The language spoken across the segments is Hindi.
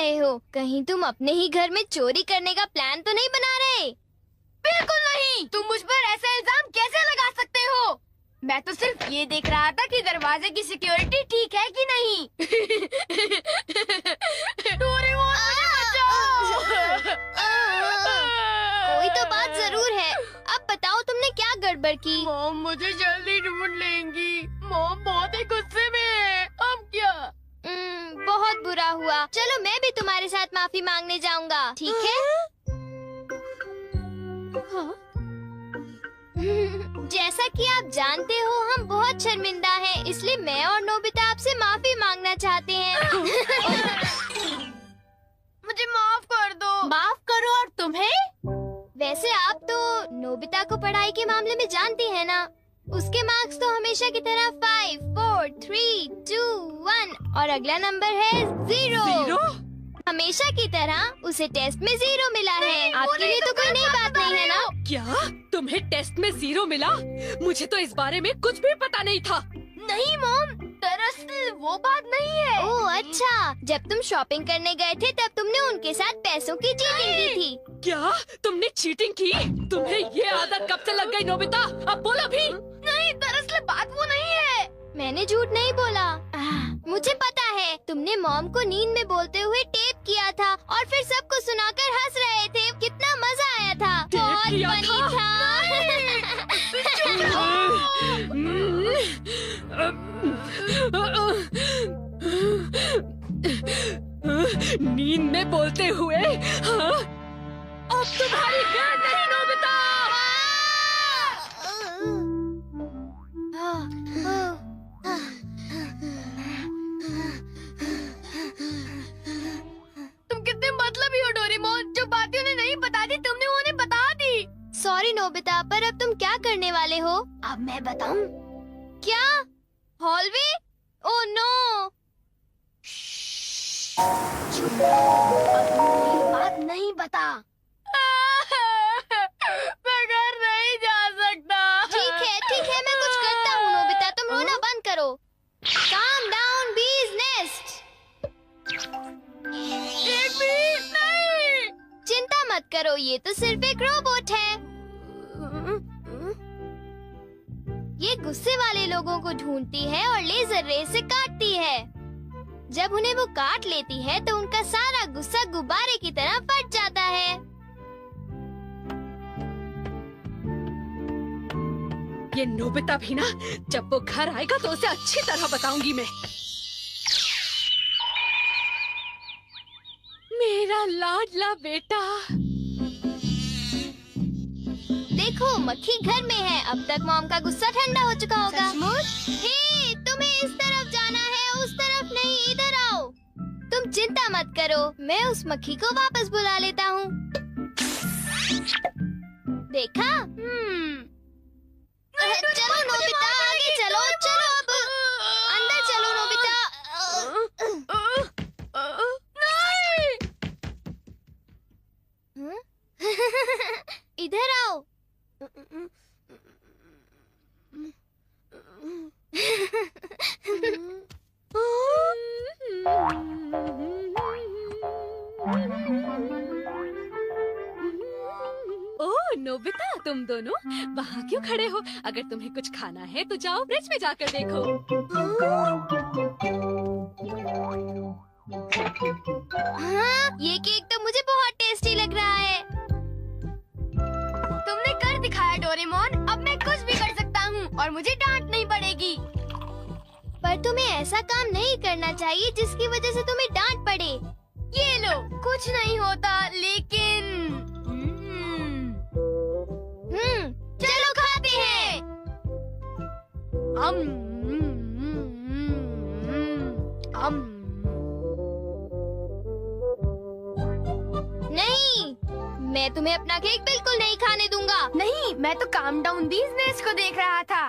रहे हो? कहीं तुम अपने ही घर में चोरी करने का प्लान तो नहीं बना रहे? बिल्कुल नहीं। तुम मुझ पर ऐसा इल्जाम कैसे लगा सकते हो? मैं तो सिर्फ ये देख रहा था कि दरवाजे की सिक्योरिटी ठीक है कि नहीं। डोरेमोन, मुझे बचाओ। कोई तो बात जरूर है। अब बताओ तुमने क्या गड़बड़ की? मॉम मुझे जल्दी ढूंढ लेंगी। मॉम बहुत ही गुस्से में है। अब क्या? बहुत बुरा हुआ। चलो मैं भी तुम्हारे साथ माफी मांगने जाऊंगा, ठीक है? हाँ? जैसा कि आप जानते हो हम बहुत शर्मिंदा हैं, इसलिए मैं और नोबिता आपसे माफी मांगना चाहते हैं। मुझे माफ कर दो। माफ करो और तुम्हें? वैसे आप तो नोबिता को पढ़ाई के मामले में जानती हैं ना? उसके मार्क्स तो हमेशा की तरह 5, 4, 3, 2, 1 और अगला नंबर है 0। हमेशा की तरह उसे टेस्ट में 0 मिला है। आपके लिए तो कोई नई बात नहीं है ना? क्या तुम्हें टेस्ट में 0 मिला? मुझे तो इस बारे में कुछ भी पता नहीं था। नहीं मॉम, दरअसल वो बात नहीं है। ओह अच्छा, जब तुम शॉपिंग करने गए थे तब तुमने उनके साथ पैसों की चीटिंग की थी। क्या तुमने चीटिंग की? तुम्हें ये आदत कब से लग गई नोबिता? अब बोलो भी। नहीं, दरअसल बात वो नहीं है। मैंने झूठ नहीं बोला। मुझे पता है, तुमने मॉम को नींद में बोलते हुए टेप किया था और फिर सबको सुनाकर हंस रहे थे। कितना मजा आया था। बहुत किया फनी था। नींद में बोलते हुए? हाँ? अब तुम्हारी खैर नहीं नोबिता। तुम कितने मतलबी हो डोरेमोन। जो बातें उन्हें नहीं बता दी तुमने वो उन्हें बता दी। सॉरी नोबिता, पर अब तुम क्या करने वाले हो? अब मैं बताऊं? क्या? हॉलवे? Oh no! बात नहीं बता। मैं घर नहीं जा सकता। ठीक है, मैं कुछ करता हूँ नोबिता, तुम रोना बंद करो। Calm down, bee's nest. नहीं। चिंता मत करो, ये तो सिर्फ एक रोबोट है। ये गुस्से वाले लोगों को ढूंढती है और लेजर रे से काटती है। जब उन्हें वो काट लेती है तो उनका सारा गुस्सा गुब्बारे की तरह फट जाता है। ये नोबिता भी ना, जब वो घर आएगा तो उसे अच्छी तरह बताऊंगी मैं। मेरा लाडला बेटा। देखो मक्खी घर में है। अब तक मॉम का गुस्सा ठंडा हो चुका होगा। हे, तुम्हें इस तरफ जाना है, उस तरफ नहीं, इधर आओ। तुम चिंता मत करो, मैं उस मक्खी को वापस बुला लेता हूँ। देखा? चलो नोबिता, आगे चलो, चलो अब अंदर चलो नोबिता। इधर आओ। ओह नोबिता, तुम दोनों वहाँ क्यों खड़े हो? अगर तुम्हें कुछ खाना है तो जाओ फ्रिज में जाकर देखो। हाँ, ये केक तो मुझे बहुत टेस्टी लग रहा है। तुमने कर दिखाया डोरेमोन। अब मैं कुछ भी कर सकता हूँ और मुझे डांट नहीं पड़ेगी। पर तुम्हें ऐसा काम नहीं करना चाहिए जिसकी वजह से तुम्हें डांट पड़े। ये लो, कुछ नहीं होता, लेकिन चलो खाते हैं। नहीं, मैं तुम्हें अपना केक बिल्कुल नहीं खाने दूंगा। नहीं, मैं तो काम डाउन बीज नेस्ट को देख रहा था।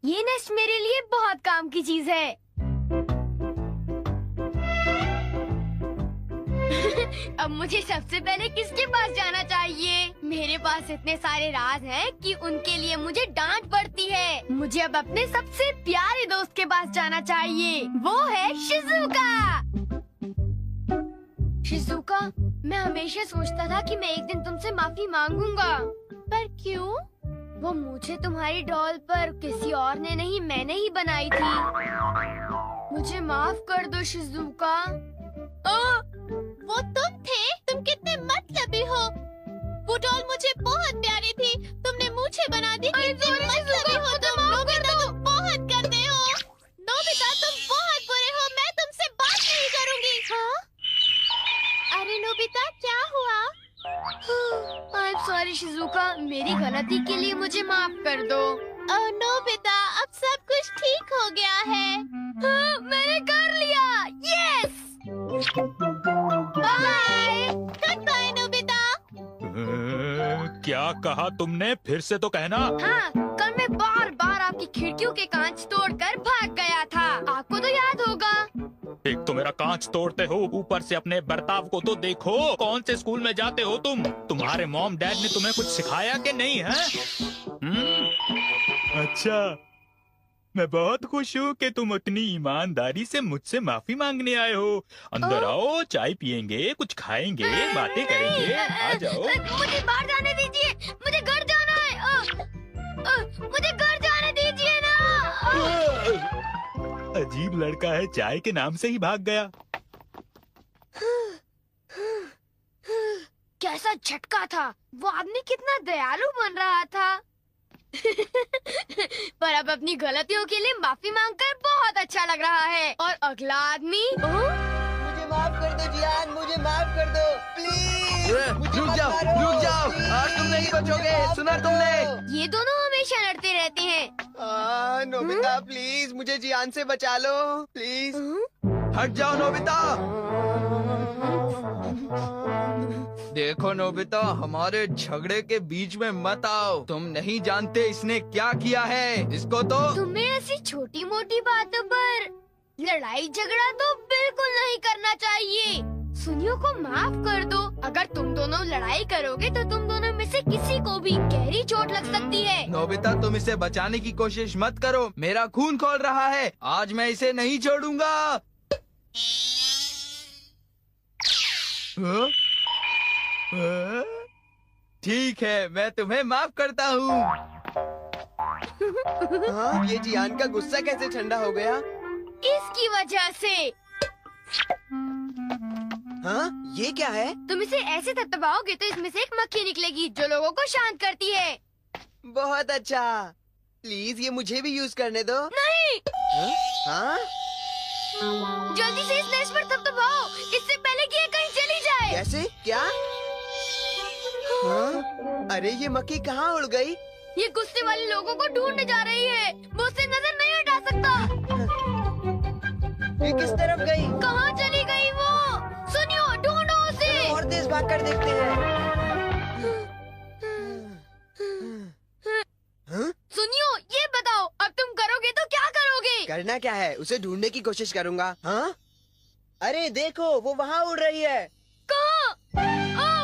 ये नेस्ट मेरे लिए बहुत काम की चीज है। अब मुझे सबसे पहले किसके पास जाना चाहिए? मेरे पास इतने सारे राज हैं कि उनके लिए मुझे डांट पड़ती है। मुझे अब अपने सबसे प्यारे दोस्त के पास जाना चाहिए। वो है शिजुका। मैं हमेशा सोचता था कि मैं एक दिन तुमसे माफी मांगूंगा। पर क्यों? वो मुझे तुम्हारी डॉल पर किसी और ने नहीं, मैंने ही बनाई थी। मुझे माफ कर दो शिजुका। वो तुम थे? तुम कितने मतलबी हो। वो डॉल मुझे बहुत प्यारी थी, तुमने मुझे बना दी। कितने मतलबी हो तुम। नोबिता, तुम बहुत गंदे हो। नोबिता, तुम बहुत बुरे हो। मैं तुमसे बात नहीं करूंगी। हाँ? अरे नोबिता, क्या हुआ? I'm sorry शिजुका, मेरी गलती के लिए मुझे माफ कर दो। नोबिता, अब सब कुछ ठीक हो गया है। हाँ, मैंने कर लिया। Yes. Bye. Good bye Nobita. क्या कहा तुमने? फिर से तो कहना। हाँ, कल मैं बार बार आपकी खिड़कियों के कांच तोड़कर भाग गया था। आपको तो याद होगा। एक तो मेरा कांच तोड़ते हो, ऊपर से अपने बर्ताव को तो देखो। कौन से स्कूल में जाते हो तुम? तुम्हारे मॉम डैड ने तुम्हें कुछ सिखाया कि नहीं है? अच्छा, मैं बहुत खुश हूँ कि तुम उतनी ईमानदारी से मुझसे माफी मांगने आए हो। अंदर आओ, चाय पियेंगे, कुछ खाएंगे, बातें करेंगे। आ जाओ। मुझे बाहर जाने दीजिए, मुझे घर जाना है। मुझे घर जाने दीजिए ना। अजीब लड़का है, चाय के नाम से ही भाग गया। कैसा झटका था। वो आदमी कितना दयालु बन रहा था। पर अब अपनी गलतियों के लिए माफी मांगकर बहुत अच्छा लग रहा है। और अगला आदमी मुझे माफ कर दो जियान, मुझे माफ कर दो प्लीज। रुक जाओ, रुक जाओ, आज तुम नहीं बचोगे। सुना तुमने? ये दोनों हमेशा लड़ते रहते हैं। नोबिता प्लीज मुझे जियान से बचा लो प्लीज। हट जाओ नोबिता। देखो नोबिता, हमारे झगड़े के बीच में मत आओ। तुम नहीं जानते इसने क्या किया है। इसको तो तुम्हें ऐसी छोटी मोटी बातों पर लड़ाई झगड़ा तो बिल्कुल नहीं करना चाहिए। सुनियो को माफ कर दो। अगर तुम दोनों लड़ाई करोगे तो तुम दोनों में से किसी को भी गहरी चोट लग सकती है। नोबिता, तुम इसे बचाने की कोशिश मत करो। मेरा खून खौल रहा है। आज मैं इसे नहीं छोड़ूंगा। ठीक है, मैं तुम्हें माफ करता हूँ। ये जियान का गुस्सा कैसे ठंडा हो गया? इसकी वजह से। हाँ, ये क्या है? तुम इसे ऐसे थपथपाओगे तो इसमें से एक मक्खी निकलेगी जो लोगों को शांत करती है। बहुत अच्छा। प्लीज ये मुझे भी यूज करने दो। नहीं। हाँ? जल्दी से इस नेश पर थपथपाओ, इससे पहले कि ये कहीं चली जाए। कैसे? क्या? हाँ? अरे ये मक्खी कहाँ उड़ गई? ये गुस्से वाले लोगों को ढूंढने जा रही है। वो उससे नजर नहीं हटा सकता। ये किस तरफ गई? कहाँ चली गई वो? सुनियो, ढूंढो उसे। और तेज भाग कर देखते हैं। हाँ? सुनियो, ये बताओ अब तुम करोगे तो क्या करोगे? करना क्या है? उसे ढूंढने की कोशिश करूंगा। हाँ? अरे देखो, वो वहाँ उड़ रही है। कहाँ?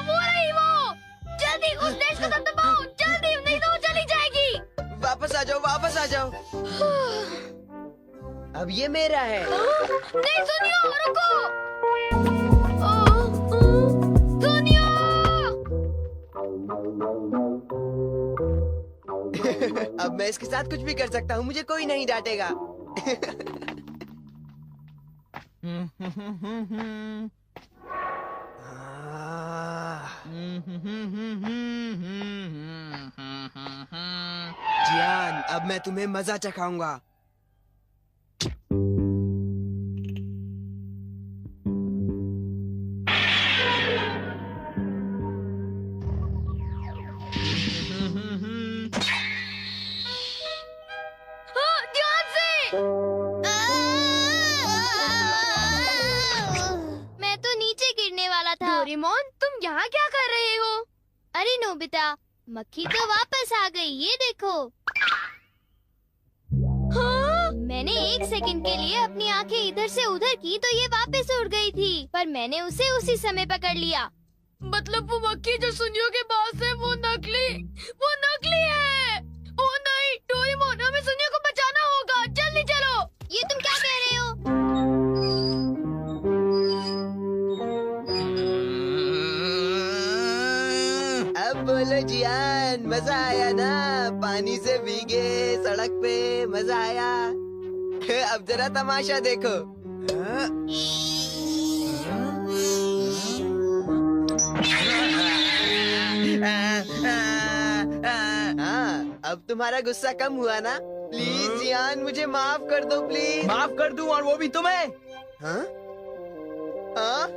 वो रही वो। जल्दी उस नेश को दबाओ, जल्दी, नहीं तो वो चली जाएगी। वापस आ जाओ, वापस आ जाओ। अब ये मेरा है। नहीं सुनियो, रुको। सुनियो। अब मैं इसके साथ कुछ भी कर सकता हूँ, मुझे कोई नहीं डांटेगा। जियान, अब मैं तुम्हें मजा चखाऊंगा। ध्यान से। मैं तो नीचे गिरने वाला था। डोरेमोन, तुम यहाँ क्या कर रहे हो? अरे नोबिता, मक्खी तो वापस आ गई, ये देखो। हाँ? मैंने 1 सेकंड के लिए अपनी आंखें इधर से उधर की तो ये वापस उड़ गई थी, पर मैंने उसे उसी समय पकड़ लिया। मतलब वो मक्खी जो सुनियो के पास है वो नकली है। ओ नहीं, डोरेमोन, हमें सुनियो को बचाना होगा। जल्दी चलो। ये तुम क्या कह रहे हो? बोलो जियान, मजा आया ना? पानी से भीगे सड़क पे, मजा आया। अब जरा तमाशा देखो। हाँ, अब तुम्हारा गुस्सा कम हुआ ना? प्लीज जियान, मुझे माफ कर दो प्लीज। माफ कर दूं, और वो भी तुम्हें? हाँ? हाँ?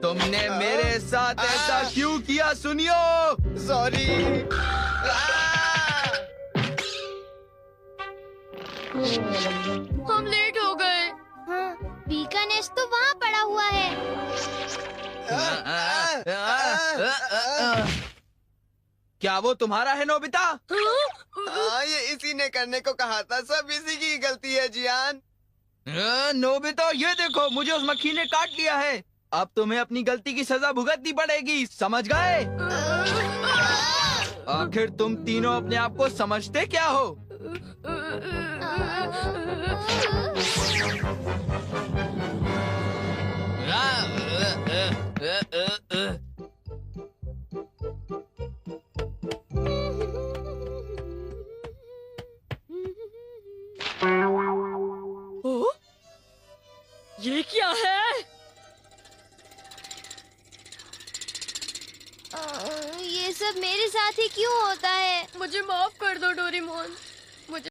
तुमने मेरे साथ ऐसा क्यों किया? सुनियो। सॉरी। हम लेट हो गए। हाँ, बी का नेस्ट तो वहाँ पड़ा हुआ है। क्या वो तुम्हारा है नोबिता? ये इसी ने करने को कहा था। सब इसी की गलती है जियान। नोबिता, ये देखो, मुझे उस मक्खी ने काट लिया है। अब तुम्हें अपनी गलती की सजा भुगतनी पड़ेगी, समझ गए? आखिर तुम तीनों अपने आप को समझते क्या हो? ओ, ये क्या है? ये सब मेरे साथ ही क्यों होता है? मुझे माफ कर दो डोरेमोन।